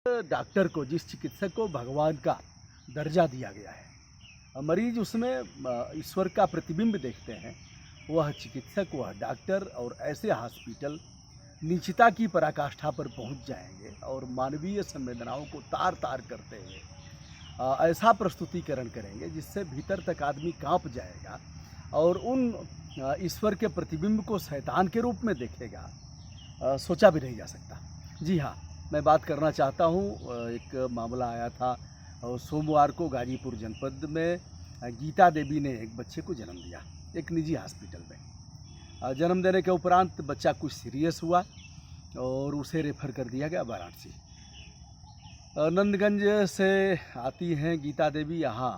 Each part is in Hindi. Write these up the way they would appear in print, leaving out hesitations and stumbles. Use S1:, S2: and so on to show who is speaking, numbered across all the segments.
S1: डॉक्टर को, जिस चिकित्सक को भगवान का दर्जा दिया गया है, मरीज उसमें ईश्वर का प्रतिबिंब देखते हैं। वह चिकित्सक, वह डॉक्टर और ऐसे हॉस्पिटल नीचता की पराकाष्ठा पर पहुंच जाएंगे और मानवीय संवेदनाओं को तार तार करते हुए ऐसा प्रस्तुतिकरण करेंगे जिससे भीतर तक आदमी कांप जाएगा और उन ईश्वर के प्रतिबिंब को शैतान के रूप में देखेगा। सोचा भी नहीं जा सकता। जी हाँ, मैं बात करना चाहता हूँ। एक मामला आया था सोमवार को गाजीपुर जनपद में। गीता देवी ने एक बच्चे को जन्म दिया एक निजी हॉस्पिटल में। जन्म देने के उपरांत बच्चा कुछ सीरियस हुआ और उसे रेफर कर दिया गया वाराणसी। नंदगंज से आती हैं गीता देवी, यहाँ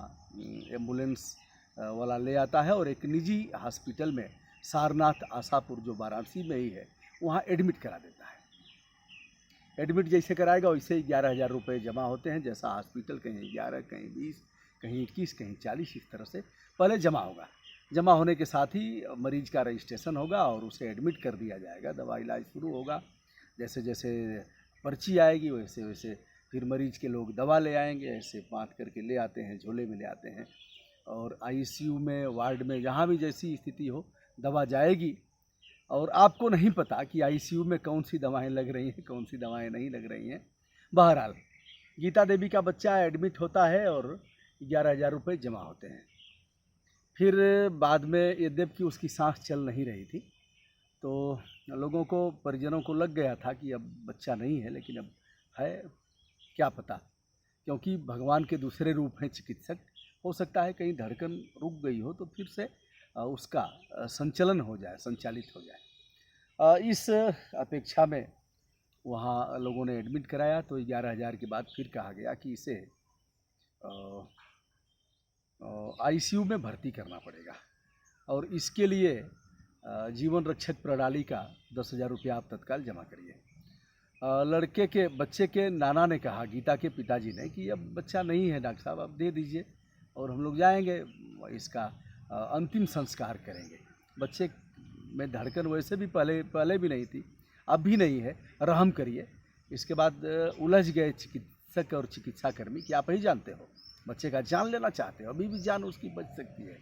S1: एम्बुलेंस वाला ले आता है और एक निजी हॉस्पिटल में, सारनाथ आशापुर जो वाराणसी में ही है, वहाँ एडमिट करा देता है। एडमिट जैसे कराएगा वैसे 11,000 रुपये जमा होते हैं। जैसा हॉस्पिटल, कहीं 11, कहीं 20, कहीं 21, कहीं 40, इस तरह से पहले जमा होगा। जमा होने के साथ ही मरीज का रजिस्ट्रेशन होगा और उसे एडमिट कर दिया जाएगा। दवा इलाज शुरू होगा। जैसे जैसे पर्ची आएगी वैसे वैसे फिर मरीज के लोग दवा ले आएंगे। ऐसे बांध करके ले आते हैं, झोले में ले आते हैं और आईसीयू में, वार्ड में, जहाँ भी जैसी स्थिति हो दवा जाएगी। और आपको नहीं पता कि आईसीयू में कौन सी दवाएं लग रही हैं, कौन सी दवाएं नहीं लग रही हैं। बहरहाल गीता देवी का बच्चा एडमिट होता है और 11,000 रुपये जमा होते हैं। फिर बाद में यद्यप कि उसकी सांस चल नहीं रही थी, तो लोगों को, परिजनों को लग गया था कि अब बच्चा नहीं है, लेकिन अब है, क्या पता, क्योंकि भगवान के दूसरे रूप हैं चिकित्सक। हो सकता है कहीं धड़कन रुक गई हो तो फिर से उसका संचलन हो जाए, संचालित हो जाए। इस अपेक्षा में वहाँ लोगों ने एडमिट कराया तो 11,000 के बाद फिर कहा गया कि इसे आईसीयू में भर्ती करना पड़ेगा और इसके लिए जीवन रक्षक प्रणाली का 10,000 रुपया आप तत्काल जमा करिए। लड़के के, बच्चे के नाना ने कहा, गीता के पिताजी ने, कि अब बच्चा नहीं है डॉक्टर साहब, अब दे दीजिए और हम लोग जाएंगे, इसका अंतिम संस्कार करेंगे। बच्चे में धड़कन वैसे भी पहले भी नहीं थी, अब भी नहीं है, रहम करिए। इसके बाद उलझ गए चिकित्सक और चिकित्साकर्मी कि आप ही जानते हो, बच्चे का जान लेना चाहते हो, अभी भी जान उसकी बच सकती है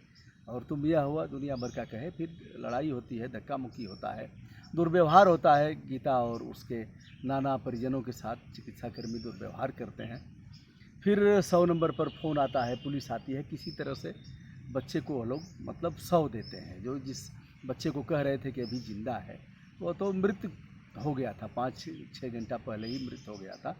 S1: और तुम यह हुआ दुनिया भर का कहे। फिर लड़ाई होती है, धक्का मुक्की होता है, दुर्व्यवहार होता है। गीता और उसके नाना परिजनों के साथ चिकित्साकर्मी दुर्व्यवहार करते हैं। फिर 100 नंबर पर फ़ोन आता है, पुलिस आती है। किसी तरह से बच्चे को वो लोग मतलब 100 देते हैं। जो जिस बच्चे को कह रहे थे कि अभी जिंदा है, वो तो मृत हो गया था, 5-6 घंटा पहले ही मृत हो गया था।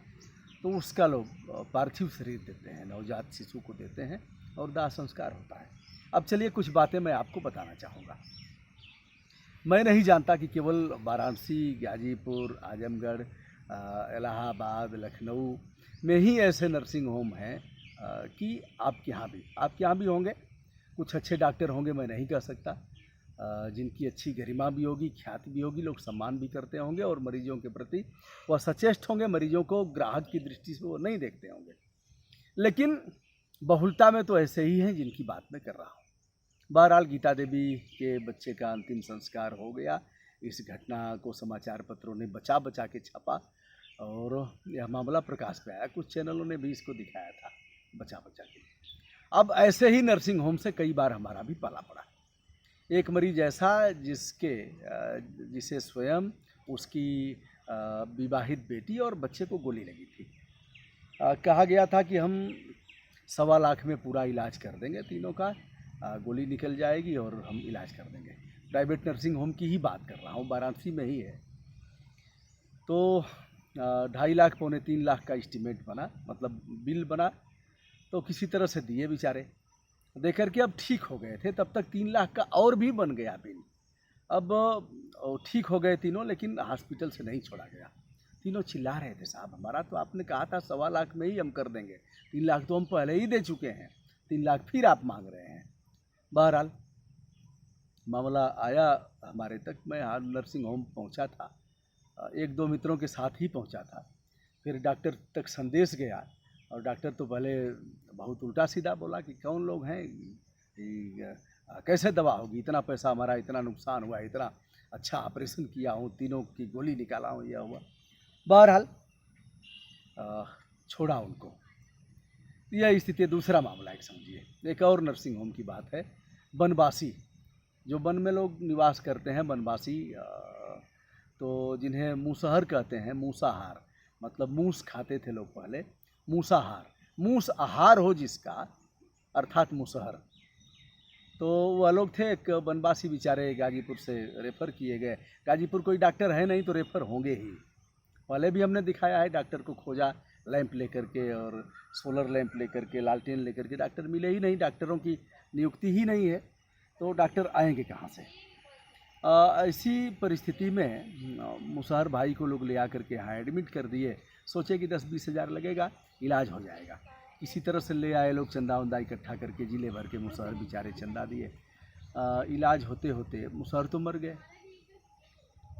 S1: तो उसका लोग पार्थिव शरीर देते हैं, नवजात शिशु को देते हैं और दाह संस्कार होता है। अब चलिए कुछ बातें मैं आपको बताना चाहूँगा। मैं नहीं जानता कि केवल वाराणसी, गाजीपुर, आजमगढ़, इलाहाबाद, लखनऊ में ही ऐसे नर्सिंग होम हैं कि आपके यहाँ भी होंगे। कुछ अच्छे डॉक्टर होंगे, मैं नहीं कह सकता, जिनकी अच्छी गरिमा भी होगी, ख्याति भी होगी, लोग सम्मान भी करते होंगे और मरीजों के प्रति वह सचेष्ट होंगे। मरीजों को ग्राहक की दृष्टि से वो नहीं देखते होंगे, लेकिन बहुलता में तो ऐसे ही हैं जिनकी बात मैं कर रहा हूँ। बहरहाल गीता देवी के बच्चे का अंतिम संस्कार हो गया। इस घटना को समाचार पत्रों ने बचा बचा के छापा और यह मामला प्रकाश में आया। कुछ चैनलों ने भी इसको दिखाया था बचा बचा के। अब ऐसे ही नर्सिंग होम से कई बार हमारा भी पाला पड़ा। एक मरीज ऐसा जिसे स्वयं उसकी विवाहित बेटी और बच्चे को गोली लगी थी। कहा गया था कि हम 1.25 लाख में पूरा इलाज कर देंगे, तीनों का गोली निकल जाएगी और हम इलाज कर देंगे। प्राइवेट नर्सिंग होम की ही बात कर रहा हूँ, वाराणसी में ही है। तो 2.5 लाख, 2.25 लाख का एस्टीमेट बना, मतलब बिल बना। तो किसी तरह से दिए बेचारे, देकर के अब ठीक हो गए थे। तब तक 3 लाख का और भी बन गया बिल। अब ठीक हो गए तीनों, लेकिन हॉस्पिटल से नहीं छोड़ा गया। तीनों चिल्ला रहे थे, साहब हमारा तो आपने कहा था 1.25 लाख में ही हम कर देंगे, 3 लाख तो हम पहले ही दे चुके हैं, 3 लाख फिर आप मांग रहे हैं। बहरहाल मामला आया हमारे तक। मैं नर्सिंग होम पहुंचा था, 1-2 मित्रों के साथ ही पहुंचा था। फिर डॉक्टर तक संदेश गया और डॉक्टर तो पहले बहुत उल्टा सीधा बोला कि कौन लोग हैं, कैसे दवा होगी, इतना पैसा हमारा, इतना नुकसान हुआ, इतना अच्छा ऑपरेशन किया हूँ, तीनों की गोली निकाला हूँ, यह हुआ। बहरहाल छोड़ा उनको। यह स्थिति। दूसरा मामला एक समझिए, एक और नर्सिंग होम की बात है। बनवासी, जो वन में लोग निवास करते हैं, बनवासी, तो जिन्हें मूसहर कहते हैं, मूसाहार, मतलब मूस खाते थे लोग पहले, मूसाहार, मूस आहार हो जिसका, अर्थात मूसहर। तो वह लोग थे, एक बनवासी बेचारे गाजीपुर से रेफ़र किए गए। गाजीपुर कोई डॉक्टर है नहीं तो रेफ़र होंगे ही। पहले भी हमने दिखाया है, डॉक्टर को खोजा लैंप लेकर के और सोलर लैंप लेकर के, लालटेन लेकर के, डॉक्टर मिले ही नहीं, डॉक्टरों की नियुक्ति ही नहीं है, तो डॉक्टर आएंगे कहाँ से। ऐसी परिस्थिति में मुसहर भाई को लोग ले आकर के यहाँ एडमिट कर दिए। सोचे कि 10-20 हज़ार लगेगा, इलाज हो जाएगा। किसी तरह से ले आए लोग, चंदा वंदा इकट्ठा करके, जिले भर के मुसहर बेचारे चंदा दिए। इलाज होते होते मुसहर तो मर गए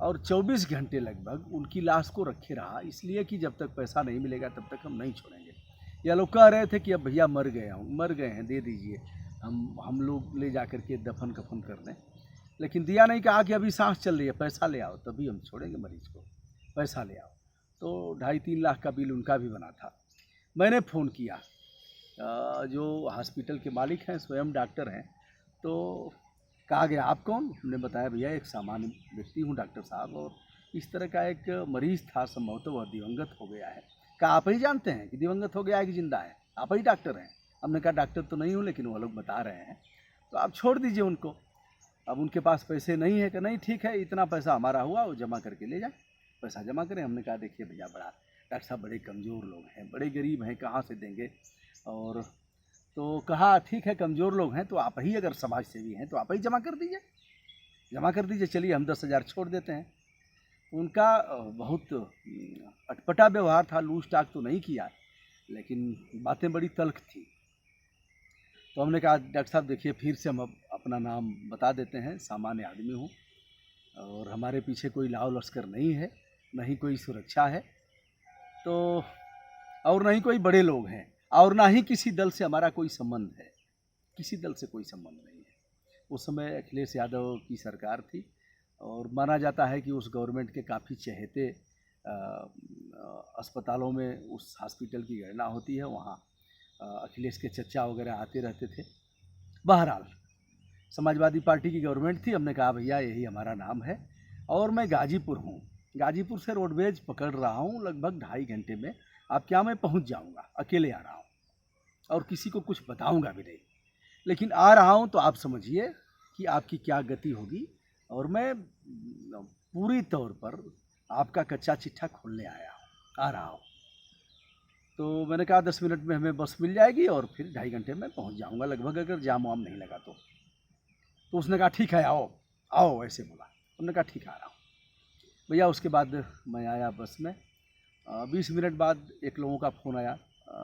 S1: और 24 घंटे लगभग उनकी लाश को रखे रहा, इसलिए कि जब तक पैसा नहीं मिलेगा तब तक हम नहीं छोड़ेंगे। यह लोग कह रहे थे कि अब भैया मर गए हैं, दे दीजिए, हम लोग ले जा कर के दफन कफन कर दें। लेकिन दिया नहीं, कहा कि अभी सांस चल रही है, पैसा ले आओ तभी हम छोड़ेंगे मरीज को, पैसा ले आओ। तो 2.5-3 लाख का बिल उनका भी बना था। मैंने फ़ोन किया, जो हॉस्पिटल के मालिक हैं, स्वयं डॉक्टर हैं, तो कहा गया आप कौन? हमने बताया भैया एक सामान्य व्यक्ति हूँ डॉक्टर साहब, और इस तरह का एक मरीज़ था, संभवतः वह दिवंगत हो गया है। कहा आप ही जानते हैं कि दिवंगत हो गया है कि जिंदा है? आप ही डॉक्टर हैं? हमने कहा डॉक्टर तो नहीं हूँ, लेकिन वो लोग बता रहे हैं, तो आप छोड़ दीजिए उनको। अब उनके पास पैसे नहीं है कि नहीं, ठीक है, इतना पैसा हमारा हुआ, वो जमा करके ले जाए, पैसा जमा करें। हमने कहा देखिए भैया, बड़ा डॉक्टर साहब बड़े कमज़ोर लोग हैं, बड़े गरीब हैं, कहाँ से देंगे? और तो कहा ठीक है, कमज़ोर लोग हैं तो आप ही अगर समाज सेवी हैं तो आप ही जमा कर दीजिए, चलिए हम 10,000 छोड़ देते हैं। उनका बहुत अटपटा व्यवहार था, लूज टाक तो नहीं किया, लेकिन बातें बड़ी तल्ख थी। तो हमने कहा डॉक्टर साहब देखिए, फिर से हम अपना नाम बता देते हैं, सामान्य आदमी हूँ और हमारे पीछे कोई लाव लश्कर नहीं है, न ही कोई सुरक्षा है, तो और न ही कोई बड़े लोग हैं, और ना ही किसी दल से हमारा कोई संबंध है, किसी दल से कोई संबंध नहीं है। उस समय अखिलेश यादव की सरकार थी और माना जाता है कि उस गवर्नमेंट के काफ़ी चहेते अस्पतालों में उस हॉस्पिटल की गणना होती है, वहाँ अखिलेश के चचा वगैरह आते रहते थे। बहरहाल समाजवादी पार्टी की गवर्नमेंट थी। हमने कहा भैया यही हमारा नाम है और मैं गाजीपुर हूँ, गाजीपुर से रोडवेज पकड़ रहा हूँ, लगभग 2.5 घंटे में आप क्या मैं पहुँच जाऊँगा, अकेले आ रहा हूँ और किसी को कुछ बताऊँगा भी नहीं, लेकिन आ रहा हूँ तो आप समझिए कि आपकी क्या गति होगी, और मैं पूरी तौर पर आपका कच्चा चिट्ठा खोलने आ रहा हूँ। तो मैंने कहा 10 मिनट में हमें बस मिल जाएगी और फिर 2.5 घंटे में पहुँच जाऊँगा लगभग, अगर जाम वाम नहीं लगा तो उसने कहा ठीक है आओ, ऐसे बोला। हमने कहा ठीक है, आ रहा हूँ भैया। उसके बाद मैं आया बस में। 20 मिनट बाद एक लोगों का फ़ोन आया,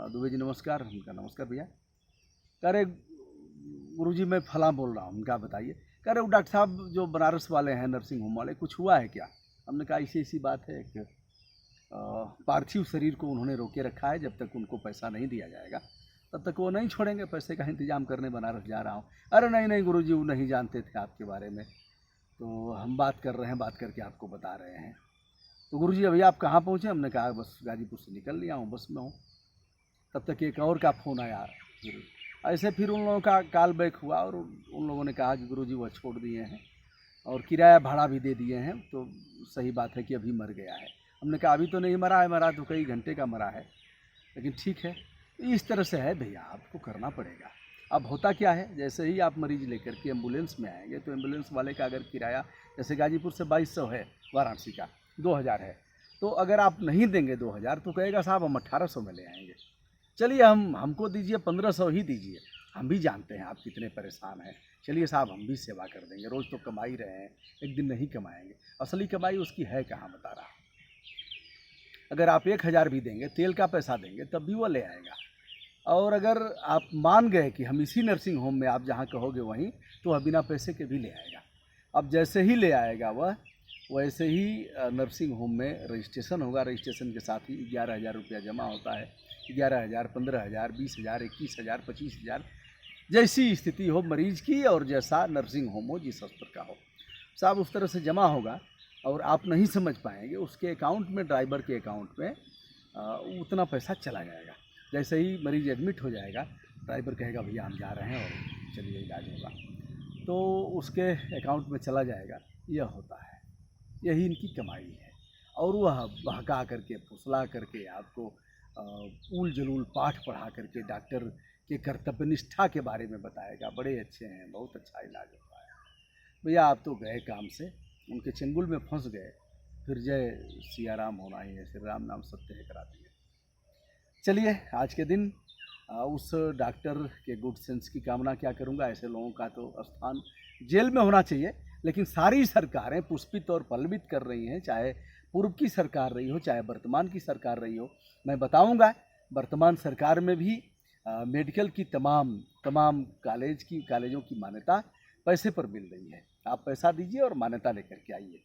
S1: दुबे जी नमस्कार। उनका नमस्कार भैया। कह रहे गुरुजी मैं फलां बोल रहा हूँ। उनका बताइए। कह रहे वो डॉक्टर साहब जो बनारस वाले हैं, नर्सिंग होम वाले, कुछ हुआ है क्या? हमने कहा ऐसी बात है, एक पार्थिव शरीर को उन्होंने रोके रखा है, जब तक उनको पैसा नहीं दिया जाएगा तब तक वो नहीं छोड़ेंगे, पैसे का इंतजाम करने बनारस जा रहा हूँ। अरे नहीं गुरुजी, वो नहीं जानते थे आपके बारे में, तो हम बात कर रहे हैं, बात करके आपको बता रहे हैं। तो गुरुजी अभी आप कहाँ पहुँचे? हमने कहा बस गाजीपुर से निकल लिया हूँ, बस में हूँ। तब तक एक और का फ़ोन आया। ऐसे फिर उन लोगों का कॉल बैक हुआ और उन लोगों ने कहा कि गुरुजी वह छोड़ दिए हैं और किराया भाड़ा भी दे दिए हैं, तो सही बात है कि अभी मर गया है। हमने कहा अभी तो नहीं मरा है, मरा तो कई घंटे का मरा है, लेकिन ठीक है। इस तरह से है भैया, आपको करना पड़ेगा। अब होता क्या है, जैसे ही आप मरीज़ लेकर के एम्बुलेंस में आएंगे तो एम्बुलेंस वाले का अगर किराया जैसे गाजीपुर से 2200 है, वाराणसी का 2000 है, तो अगर आप नहीं देंगे 2000 तो कहेगा साहब हम 1800 में ले आएंगे। चलिए हमको दीजिए 1500 ही दीजिए, हम भी जानते हैं आप कितने परेशान हैं, चलिए साहब हम भी सेवा कर देंगे, रोज़ तो कमा ही रहे हैं, एक दिन नहीं कमाएंगे। असली कमाई उसकी है कहाँ, बता रहा। अगर आप 1000 भी देंगे, तेल का पैसा देंगे, तब भी वो ले आएगा। और अगर आप मान गए कि हम इसी नर्सिंग होम में आप जहाँ कहोगे वहीं, तो वह बिना पैसे के भी ले आएगा। अब जैसे ही ले आएगा वह, वैसे ही नर्सिंग होम में रजिस्ट्रेशन होगा, रजिस्ट्रेशन के साथ ही 11,000 रुपया जमा होता है। 11,000, 15,000, 20,000, 21,000, 25,000, जैसी स्थिति हो मरीज़ की और जैसा नर्सिंग होम हो, जिस स्तर का हो, साहब उस तरह से जमा होगा। और आप नहीं समझ पाएंगे, उसके अकाउंट में, ड्राइवर के अकाउंट में उतना पैसा चला जाएगा। जैसे ही मरीज़ एडमिट हो जाएगा, ड्राइवर कहेगा भैया हम जा रहे हैं और चलिए इलाज होगा, तो उसके अकाउंट में चला जाएगा। यह होता है, यही इनकी कमाई है। और वह बहका करके, फुसला करके आपको ऊल जलूल पाठ पढ़ा करके डॉक्टर के कर्तव्य निष्ठा के बारे में बताएगा, बड़े अच्छे हैं, बहुत अच्छा इलाज होता है। भैया आप तो गए काम से, उनके चंगुल में फंस गए, फिर जय सियाराम होना ही है, श्री राम नाम सत्य है करा दिए। चलिए आज के दिन उस डॉक्टर के गुड सेंस की कामना क्या करूंगा। ऐसे लोगों का तो स्थान जेल में होना चाहिए, लेकिन सारी सरकारें पुष्पित और पल्लवित कर रही हैं, चाहे पूर्व की सरकार रही हो, चाहे वर्तमान की सरकार रही हो। मैं बताऊंगा वर्तमान सरकार में भी मेडिकल की तमाम कॉलेजों की मान्यता पैसे पर मिल रही है। आप पैसा दीजिए और मान्यता लेकर के आइए,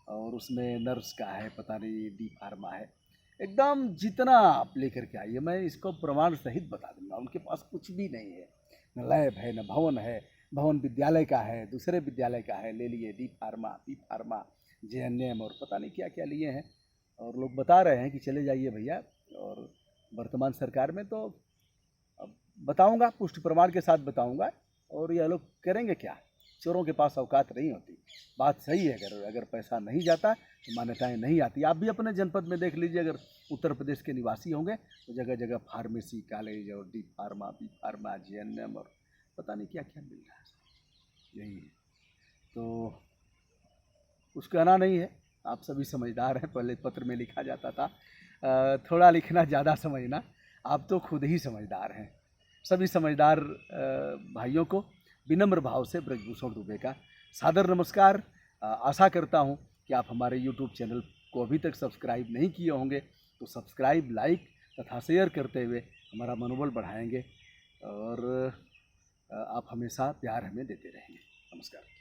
S1: और उसमें नर्स का है, पता नहीं डी फार्मा है, एकदम जितना आप लेकर के आइए, मैं इसको प्रमाण सहित बता दूंगा। उनके पास कुछ भी नहीं है, न लैब है, न भवन है। भवन विद्यालय का है, दूसरे विद्यालय का है, ले लिए D pharma, B pharma, JNM और पता नहीं क्या क्या लिए हैं, और लोग बता रहे हैं कि चले जाइए भैया। और वर्तमान सरकार में तो अब बताऊंगा, पुष्टि प्रमाण के साथ बताऊंगा। और यह लोग करेंगे क्या, चोरों के पास औकात नहीं होती। बात सही है, अगर पैसा नहीं जाता तो मान्यताएं नहीं आती। आप भी अपने जनपद में देख लीजिए, अगर उत्तर प्रदेश के निवासी होंगे तो जगह जगह फार्मेसी कॉलेज और D pharma, B pharma, JNM और पता नहीं क्या क्या मिल रहा है। यही है, तो कुछ कहना नहीं है। आप सभी समझदार हैं, पहले पत्र में लिखा जाता था थोड़ा लिखना ज़्यादा समझना, आप तो खुद ही समझदार हैं। सभी समझदार भाइयों को विनम्र भाव से ब्रजभूषण दुबे का सादर नमस्कार। आशा करता हूं कि आप हमारे YouTube चैनल को अभी तक सब्सक्राइब नहीं किए होंगे तो सब्सक्राइब, लाइक तथा शेयर करते हुए हमारा मनोबल बढ़ाएंगे, और आप हमेशा प्यार हमें देते रहेंगे। नमस्कार।